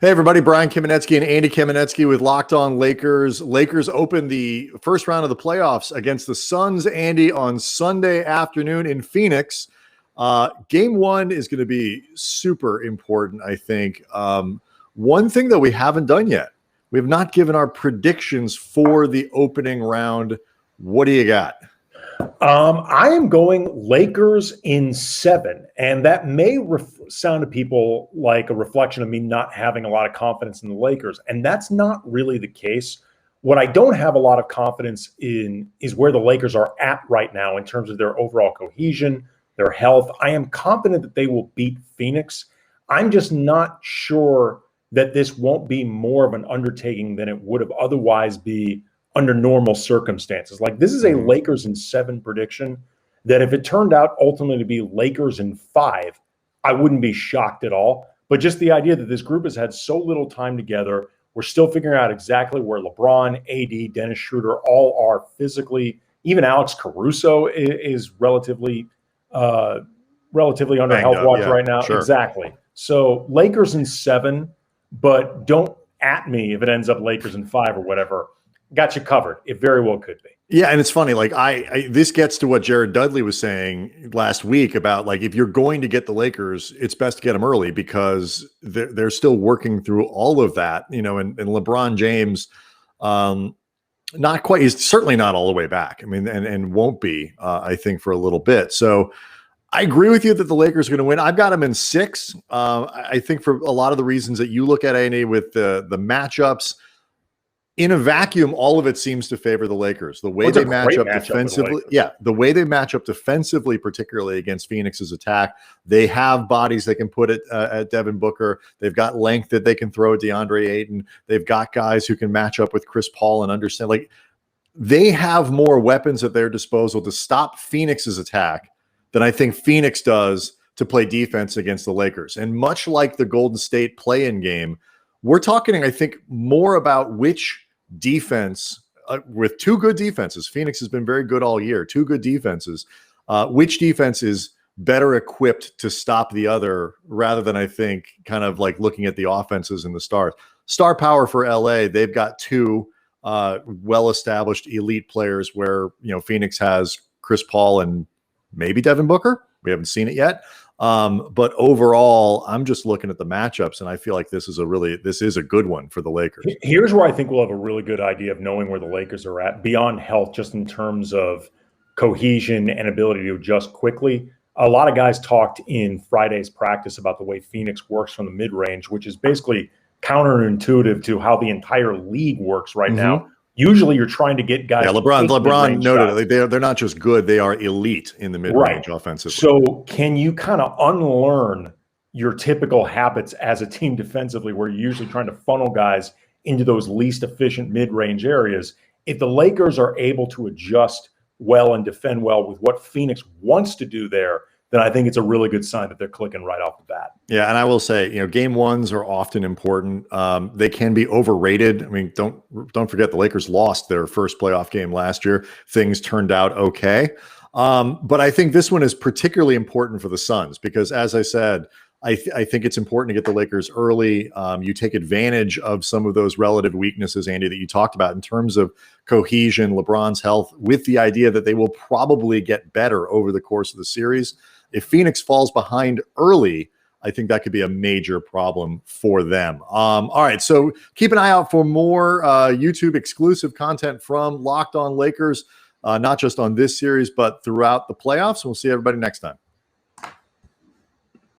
Hey, everybody. Brian Kamenetzky and Andy Kamenetzky with Locked On Lakers. Lakers open the first round of the playoffs against the Suns, Andy, on Sunday afternoon in Phoenix. Game one is going to be super important, I think. One thing that we haven't done yet, we have not given our predictions for the opening round. What do you got? I am going Lakers in 7, and that may sound to people like a reflection of me not having a lot of confidence in the Lakers, and that's not really the case. What I don't have a lot of confidence in is where the Lakers are at right now in terms of their overall cohesion, their health. I am confident that they will beat Phoenix. I'm just not sure that this won't be more of an undertaking than it would have otherwise be under normal circumstances. Like, this is a Lakers in 7 prediction that if it turned out ultimately to be Lakers in 5, I wouldn't be shocked at all. But just the idea that this group has had so little time together, we're still figuring out exactly where LeBron, AD, Dennis Schroeder all are physically. Even Alex Caruso is relatively under health watch right now. Sure. Exactly. So Lakers in 7, but don't at me if it ends up Lakers in 5 or whatever. Got you covered. It very well could be. Yeah, and it's funny. Like this gets to what Jared Dudley was saying last week about, like, if you're going to get the Lakers, it's best to get them early because they're still working through all of that. And LeBron James, not quite. He's certainly not all the way back. I mean, and won't be. I think for a little bit. So I agree with you that the Lakers are going to win. I've got them in 6. I think for a lot of the reasons that you look at, Andy, with the matchups. In a vacuum, all of it seems to favor the Lakers. The way they match up defensively, the way they match up defensively, particularly against Phoenix's attack, they have bodies they can put it at Devin Booker. They've got length that they can throw at DeAndre Ayton. They've got guys who can match up with Chris Paul and understand. Like, they have more weapons at their disposal to stop Phoenix's attack than I think Phoenix does to play defense against the Lakers. And much like the Golden State play-in game, we're talking, I think, more about which defense with 2 good defenses. Phoenix has been very good all year. 2 good defenses. Which defense is better equipped to stop the other, rather than, I think, kind of like looking at the offenses and the stars. Star power for LA. They've got 2 well-established elite players where, Phoenix has Chris Paul and maybe Devin Booker. We haven't seen it yet. But overall, I'm just looking at the matchups, and I feel like this is a good one for the Lakers. Here's where I think we'll have a really good idea of knowing where the Lakers are at beyond health, just in terms of cohesion and ability to adjust quickly. A lot of guys talked in Friday's practice about the way Phoenix works from the mid-range, which is basically counterintuitive to how the entire league works right now. Usually you're trying to get guys. Yeah, LeBron noted they're not just good, they are elite in the mid-range offensively. So can you kind of unlearn your typical habits as a team defensively, where you're usually trying to funnel guys into those least efficient mid-range areas? If the Lakers are able to adjust well and defend well with what Phoenix wants to do there, then I think it's a really good sign that they're clicking right off the bat. Yeah, and I will say, game ones are often important. They can be overrated. I mean, don't forget the Lakers lost their first playoff game last year. Things turned out okay. But I think this one is particularly important for the Suns because, as I said, I think it's important to get the Lakers early. You take advantage of some of those relative weaknesses, Andy, that you talked about in terms of cohesion, LeBron's health, with the idea that they will probably get better over the course of the series. If Phoenix falls behind early, I think that could be a major problem for them. All right, so keep an eye out for more YouTube exclusive content from Locked On Lakers, not just on this series, but throughout the playoffs. We'll see everybody next time.